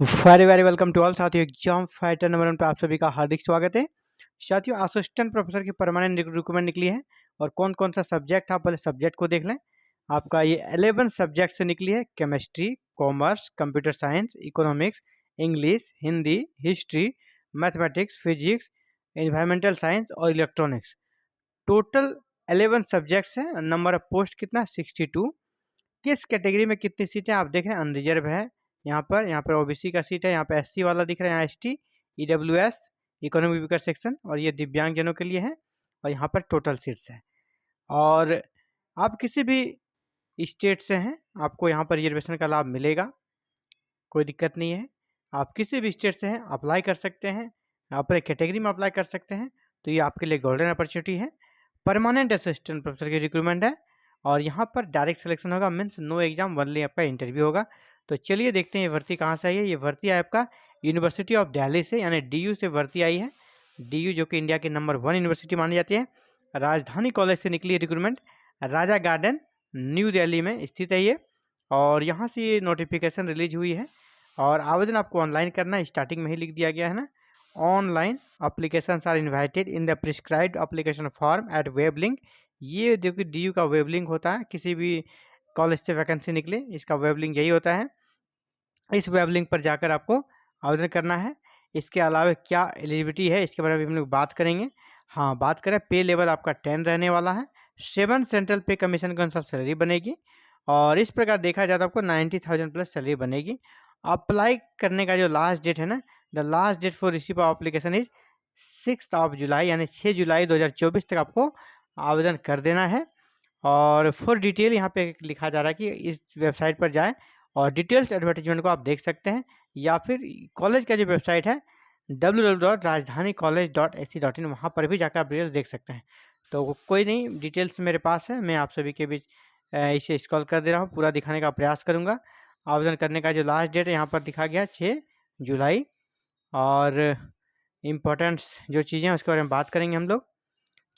Very very welcome to all साथियों। Exam fighter number 1 पे आप सभी का हार्दिक स्वागत है। साथियों, असिस्टेंट प्रोफेसर की परमानेंट रिक्रूटमेंट निकली है और कौन कौन सा सब्जेक्ट, आप पहले सब्जेक्ट को देख लें। आपका ये 11 सब्जेक्ट से निकली है। Chemistry, commerce, computer science, economics, English, Hindi, history, mathematics, physics, environmental science और इलेक्ट्रॉनिक्स। टोटल 11 सब्जेक्ट्स हैं। नंबर ऑफ पोस्ट कितना, 62। किस कैटेगरी में कितनी सीटें आप देख रहे हैं, अनरिजर्व है। यहाँ पर ओबीसी का सीट है, यहाँ पे एससी वाला दिख रहा है, यहाँ ST, EWS, economic weaker section, और ये दिव्यांग जनों के लिए है। और यहाँ पर टोटल सीट्स है। और आप किसी भी स्टेट से हैं, आपको यहाँ पर रिजर्वेशन का लाभ मिलेगा, कोई दिक्कत नहीं है। आप किसी भी स्टेट से हैं, अप्लाई कर सकते हैं, अपने कैटेगरी में अप्लाई कर सकते हैं। तो ये आपके लिए गोल्डन अपॉर्चुनिटी है। परमानेंट असिस्टेंट प्रोफेसर की रिक्रूटमेंट है और यहाँ पर डायरेक्ट सिलेक्शन होगा, मीन्स नो एग्जाम, ओनली आपका इंटरव्यू होगा। तो चलिए देखते हैं ये भर्ती कहाँ से आई है। ये भर्ती है आपका यूनिवर्सिटी ऑफ दिल्ली से, यानी डीयू से भर्ती आई है। डीयू जो कि इंडिया की नंबर 1 यूनिवर्सिटी मानी जाती है। राजधानी कॉलेज से निकली रिक्रूटमेंट, राजा गार्डन, न्यू दिल्ली में स्थित है ये। और यहाँ से ये नोटिफिकेशन रिलीज हुई है और आवेदन आपको ऑनलाइन करना है। स्टार्टिंग में ही लिख दिया गया है ना, online applications are invited in the prescribed application form at web link. ये जो कि डीयू का वेब लिंक होता है, किसी भी कॉलेज से वैकेंसी निकले इसका वेब लिंक यही होता है। इस वेब लिंक पर जाकर आपको आवेदन करना है। इसके अलावा क्या एलिजिबिलिटी है, इसके बारे में हम लोग बात करेंगे। हाँ, बात करें, पे लेवल आपका 10 रहने वाला है। 7 सेंट्रल पे कमीशन के अनुसार सैलरी बनेगी और इस प्रकार देखा जाए तो आपको 90,000 प्लस सैलरी बनेगी। अप्लाई करने का जो लास्ट डेट है ना, the last date for receive of application is 6 of July, यानी 6 जुलाई 2024 तक आपको आवेदन कर देना है। और फॉर डिटेल यहाँ पे लिखा जा रहा है कि इस वेबसाइट पर जाएं और डिटेल्स एडवर्टीजमेंट को आप देख सकते हैं, या फिर कॉलेज का जो वेबसाइट है www.rajdhanicollege.ac.in, वहाँ पर भी जाकर आप डिटेल्स देख सकते हैं। तो कोई नहीं, डिटेल्स मेरे पास है, मैं आप सभी के बीच इसे स्क्रॉल कर दे रहा हूँ, पूरा दिखाने का प्रयास करूँगा। आवेदन करने का जो लास्ट डेट है यहाँ पर दिखा गया 6 जुलाई। और इम्पोर्टेंट्स जो चीज़ें हैं उसके बारे में बात करेंगे हम लोग।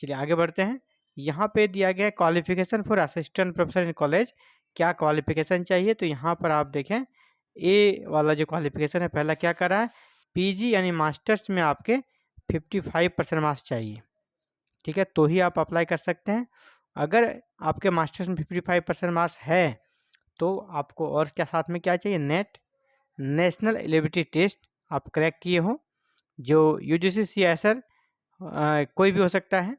चलिए आगे बढ़ते हैं। यहाँ पे दिया गया है qualification for assistant professor in college. क्या क्वालिफिकेशन चाहिए, तो यहाँ पर आप देखें ए वाला जो क्वालिफिकेशन है, पहला क्या करा है, पीजी यानी मास्टर्स में आपके 55% मार्क्स चाहिए। ठीक है, तो ही आप अप्लाई कर सकते हैं। अगर आपके मास्टर्स में 55% मार्क्स है तो आपको और क्या साथ में क्या चाहिए, नेट, नेशनल एलिजिबिलिटी टेस्ट आप क्रैक किए हो, जो यूजीसी सीएसएल कोई भी हो सकता है।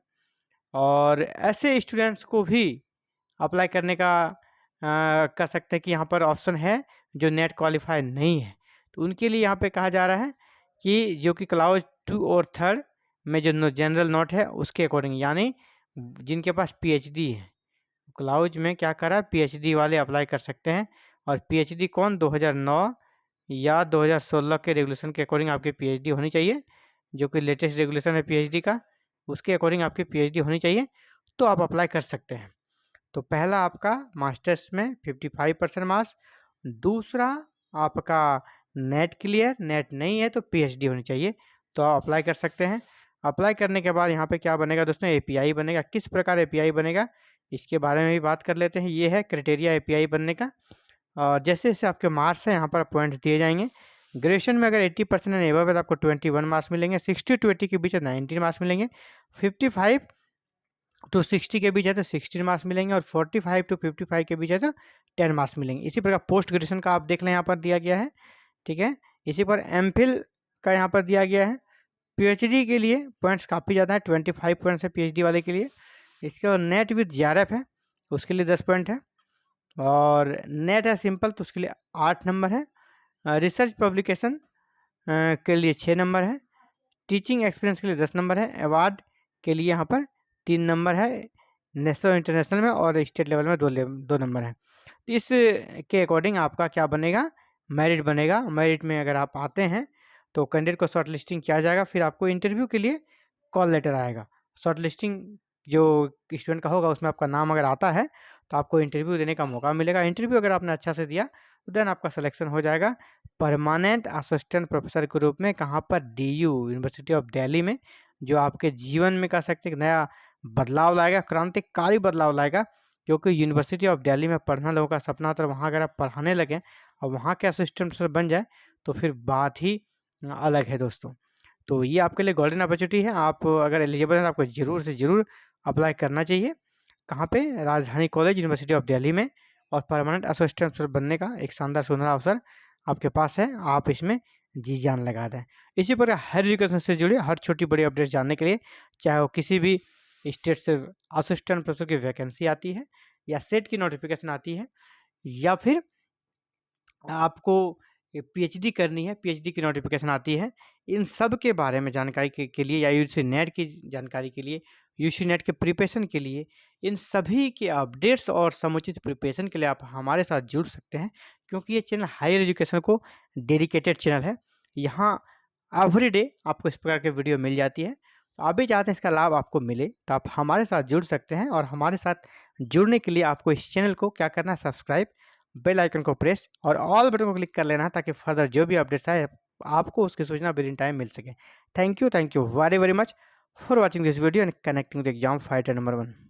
और ऐसे स्टूडेंट्स को भी अप्लाई करने का कर सकते हैं कि यहाँ पर ऑप्शन है जो नेट क्वालिफाई नहीं है, तो उनके लिए यहाँ पे कहा जा रहा है कि जो कि क्लाउज 2 और 3 में जो जनरल नोट है उसके अकॉर्डिंग, यानी जिनके पास पीएचडी है, क्लाउज में क्या करा, पीएचडी वाले अप्लाई कर सकते हैं। और पीएचडी कौन, 2009 या 2016 के रेगुलेशन के अकॉर्डिंग आपकी पीएचडी होनी चाहिए, जो कि लेटेस्ट रेगुलेशन है पीएचडी का, उसके अकॉर्डिंग आपकी पीएचडी होनी चाहिए, तो आप अप्लाई कर सकते हैं। तो पहला आपका मास्टर्स में 55% मार्क्स, दूसरा आपका नेट क्लियर, नेट नहीं है तो पीएचडी होनी चाहिए, तो आप अप्लाई कर सकते हैं। अप्लाई करने के बाद यहाँ पे क्या बनेगा दोस्तों, एपीआई बनेगा। किस प्रकार एपीआई बनेगा इसके बारे में भी बात कर लेते हैं। ये है क्राइटेरिया एपीआई बनने का। और जैसे जैसे आपके मार्क्स हैं यहाँ पर पॉइंट्स दिए जाएंगे। ग्रेजुएशन में अगर 80% एंड एबव है तो आपको 21 मार्क्स मिलेंगे, 60 to 80 के बीच है 19 मार्क्स मिलेंगे, 55 to 60 के बीच है तो 16 मार्क्स मिलेंगे, और 45 to 55 के बीच है तो 10 मार्क्स मिलेंगे। इसी प्रकार पोस्ट ग्रेजुएशन का आप देख लें, यहाँ पर दिया गया है। ठीक है, इसी पर एमफिल का यहाँ पर दिया गया है। पीएचडी के लिए पॉइंट्स काफ़ी ज़्यादा है, 25 पॉइंट्स है पीएचडी वाले के लिए। इसके बाद नेट विद जेआरएफ है, उसके लिए 10 पॉइंट है। और नेट है सिंपल तो उसके लिए 8 नंबर है। रिसर्च पब्लिकेशन के लिए 6 नंबर है। टीचिंग एक्सपीरियंस के लिए 10 नंबर है। अवार्ड के लिए यहाँ पर 3 नंबर है, नेशनल इंटरनेशनल में, और स्टेट लेवल में 2 नंबर है। तो इस के अकॉर्डिंग आपका क्या बनेगा, मेरिट बनेगा। मेरिट में अगर आप आते हैं तो कैंडिडेट को शॉर्ट लिस्टिंग किया जाएगा, फिर आपको इंटरव्यू के लिए कॉल लेटर आएगा। शॉर्ट लिस्टिंग जो स्टूडेंट का होगा उसमें आपका नाम अगर आता है तो आपको इंटरव्यू देने का मौका मिलेगा। इंटरव्यू अगर आपने अच्छा से दिया तो देन आपका सिलेक्शन हो जाएगा परमानेंट असिस्टेंट प्रोफेसर के रूप में। कहाँ पर, डीयू यूनिवर्सिटी ऑफ दिल्ली में, जो आपके जीवन में कह सकते हैं नया बदलाव लाएगा, क्रांतिकारी बदलाव लाएगा। क्योंकि यूनिवर्सिटी ऑफ दिल्ली में पढ़ना लोगों का सपना था, वहाँ अगर आप पढ़ाने लगें और वहाँ के असिस्टेंट प्रोफेसर बन जाए तो फिर बात ही अलग है दोस्तों। तो ये आपके लिए गोल्डन अपॉर्चुनिटी है, आप अगर एलिजिबल हैं तो आपको ज़रूर से ज़रूर अप्लाई करना चाहिए। कहाँ पे? राजधानी कॉलेज, यूनिवर्सिटी ऑफ दिल्ली में, और परमानेंट एसोसिएट प्रोफेसर बनने का एक शानदार सुनहरा अवसर आपके पास है, आप इसमें जी जान लगा दें। इसी प्रकार हायर एजुकेशन से जुड़ी हर छोटी-बड़ी अपडेट जानने के लिए, चाहे वो किसी भी स्टेट से असिस्टेंट प्रोफेसर की वैकेंसी आती है, या सेट की नोटिफिकेशन आती है, या फिर आपको पीएचडी करनी है, पीएचडी की नोटिफिकेशन आती है, इन सब के बारे में जानकारी के लिए, या यूजी नेट की जानकारी के लिए, यूजी नेट के प्रिपरेशन के लिए, इन सभी के अपडेट्स और समुचित प्रिपरेशन के लिए आप हमारे साथ जुड़ सकते हैं, क्योंकि ये चैनल हायर एजुकेशन को डेडिकेटेड चैनल है। यहाँ एवरीडे आपको इस प्रकार के वीडियो मिल जाती है। तो आप भी चाहते हैं इसका लाभ आपको मिले, तो आप हमारे साथ जुड़ सकते हैं, और हमारे साथ जुड़ने के लिए आपको इस चैनल को क्या करना है? सब्सक्राइब, बेल आइकन को प्रेस और ऑल बटन को क्लिक कर लेना है, ताकि फर्दर जो भी अपडेट्स आए आपको उसकी सूचना विद इन टाइम मिल सके। Thank you very very much for watching this video and connecting the exam fighter number 1।